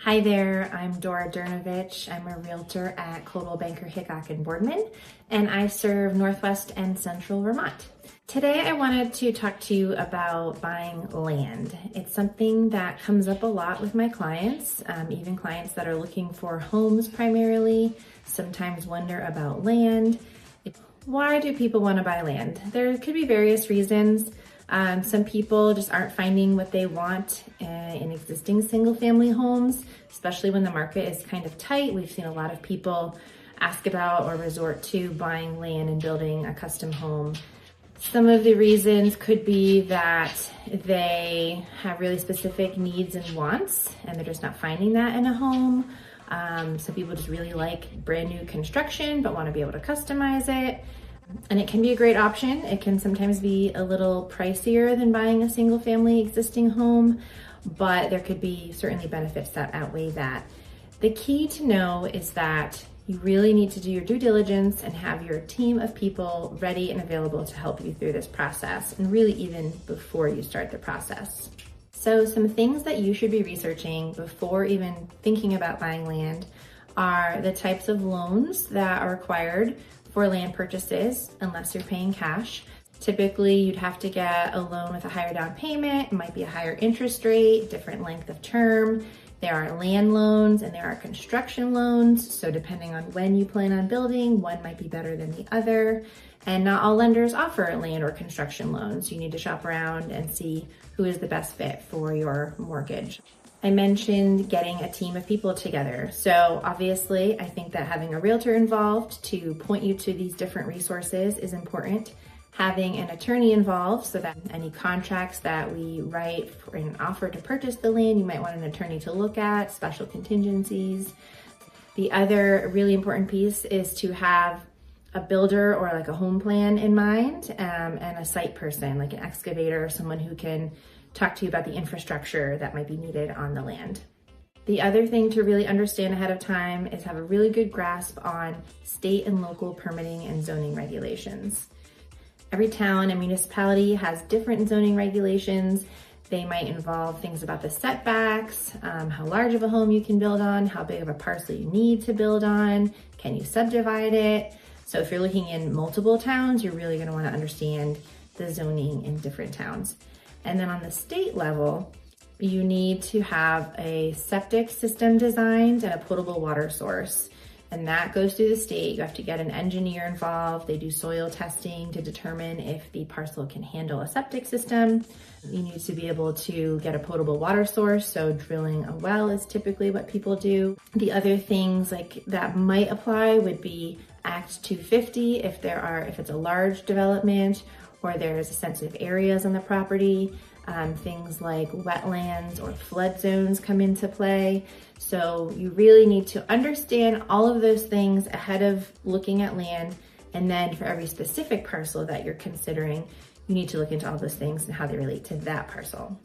Hi there, I'm Dora Dernovich. I'm a realtor at Coldwell Banker Hickok and Boardman, and I serve Northwest and Central Vermont. Today I wanted to talk to you about buying land. It's something that comes up a lot with my clients, even clients that are looking for homes primarily, sometimes wonder about land. Why do people want to buy land? There could be various reasons. Some people just aren't finding what they want in existing single-family homes, especially when the market is kind of tight. We've seen a lot of people ask about or resort to buying land and building a custom home. Some of the reasons could be that they have really specific needs and wants, and they're just not finding that in a home. Some people just really like brand new construction but want to be able to customize it. And it can be a great option. It can sometimes be a little pricier than buying a single family existing home, but there could be certainly benefits that outweigh that. The key to know is that you really need to do your due diligence and have your team of people ready and available to help you through this process, and really even before you start the process. So some things that you should be researching before even thinking about buying land are the types of loans that are required for land purchases, unless you're paying cash. Typically, you'd have to get a loan with a higher down payment. It might be a higher interest rate, different length of term. There are land loans and there are construction loans. So depending on when you plan on building, one might be better than the other. And not all lenders offer land or construction loans. You need to shop around and see who is the best fit for your mortgage. I mentioned getting a team of people together. So obviously, I think that having a realtor involved to point you to these different resources is important. Having an attorney involved so that any contracts that we write for an offer to purchase the land, you might want an attorney to look at, special contingencies. The other really important piece is to have a builder or like a home plan in mind, and a site person, like an excavator, someone who can talk to you about the infrastructure that might be needed on the land. The other thing to really understand ahead of time is have a really good grasp on state and local permitting and zoning regulations. Every town and municipality has different zoning regulations. They might involve things about the setbacks, how large of a home you can build on, how big of a parcel you need to build on, can you subdivide it? So if you're looking in multiple towns, you're really going to want to understand the zoning in different towns. And then on the state level, you need to have a septic system designed and a potable water source. And that goes through the state. You have to get an engineer involved. They do soil testing to determine if the parcel can handle a septic system. You need to be able to get a potable water source. So drilling a well is typically what people do. The other things like that might apply would be Act 250 if it's a large development, or there's sensitive areas on the property. Things like wetlands or flood zones come into play. So you really need to understand all of those things ahead of looking at land. And then for every specific parcel that you're considering, you need to look into all those things and how they relate to that parcel.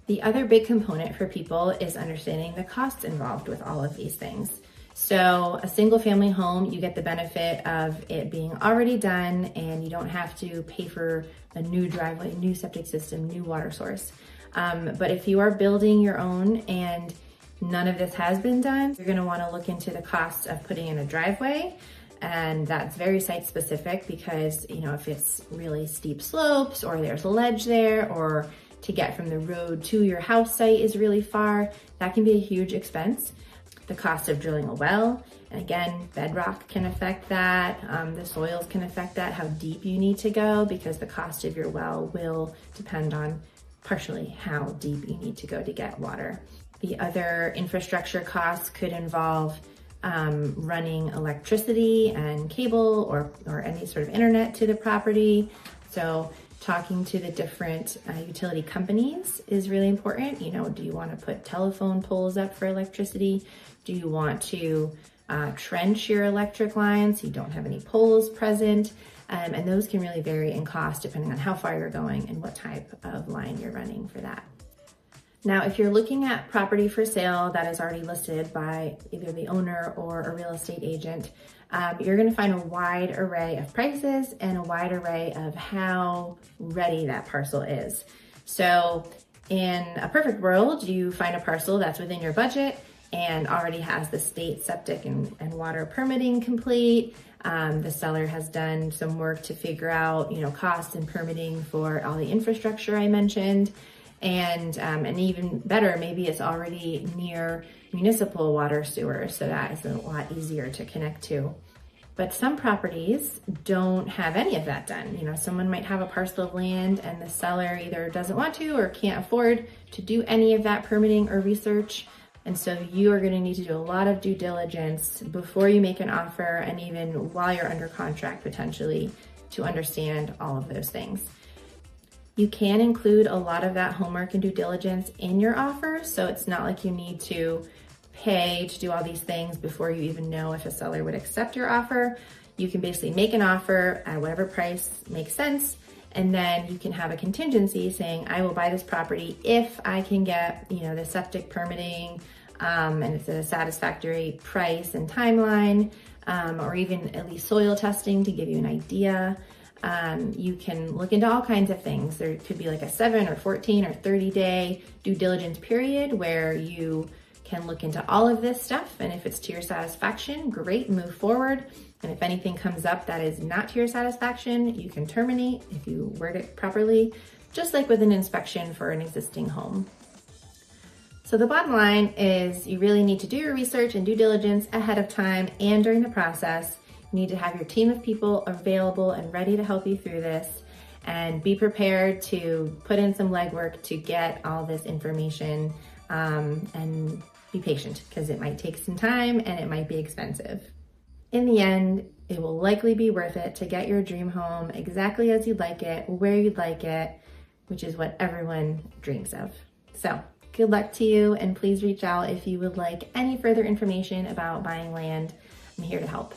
The other big component for people is understanding the costs involved with all of these things. So a single family home, you get the benefit of it being already done and you don't have to pay for a new driveway, new septic system, new water source. But if you are building your own and none of this has been done, you're gonna wanna look into the cost of putting in a driveway. And that's very site specific because, if it's really steep slopes or there's a ledge there, or to get from the road to your house site is really far, that can be a huge expense. The cost of drilling a well, and again, bedrock can affect that. The soils can affect that, how deep you need to go, because the cost of your well will depend on partially how deep you need to go to get water. The other infrastructure costs could involve running electricity and cable or any sort of internet to the property. So talking to the different utility companies is really important. Do you want to put telephone poles up for electricity? Do you want to trench your electric lines so you don't have any poles present? And those can really vary in cost depending on how far you're going and what type of line you're running for that. Now, if you're looking at property for sale that is already listed by either the owner or a real estate agent, you're going to find a wide array of prices and a wide array of how ready that parcel is. So in a perfect world, you find a parcel that's within your budget and already has the state septic and water permitting complete. The seller has done some work to figure out, cost and permitting for all the infrastructure I mentioned. And even better, maybe it's already near municipal water sewer, so that is a lot easier to connect to. But some properties don't have any of that done. Someone might have a parcel of land and the seller either doesn't want to or can't afford to do any of that permitting or research. And so you are going to need to do a lot of due diligence before you make an offer, and even while you're under contract potentially, to understand all of those things. You can include a lot of that homework and due diligence in your offer, so it's not like you need to pay to do all these things before you even know if a seller would accept your offer. You can basically make an offer at whatever price makes sense, and then you can have a contingency saying, I will buy this property if I can get, the septic permitting, and it's a satisfactory price and timeline, or even at least soil testing to give you an idea. You can look into all kinds of things. There could be like a 7 or 14 or 30-day due diligence period where you can look into all of this stuff. And if it's to your satisfaction, great, move forward. And if anything comes up that is not to your satisfaction, you can terminate if you word it properly, just like with an inspection for an existing home. So the bottom line is you really need to do your research and due diligence ahead of time and during the process. You need to have your team of people available and ready to help you through this, and be prepared to put in some legwork to get all this information, and be patient because it might take some time and it might be expensive. In the end, it will likely be worth it to get your dream home exactly as you'd like it, where you'd like it, which is what everyone dreams of. So good luck to you, and please reach out if you would like any further information about buying land. I'm here to help.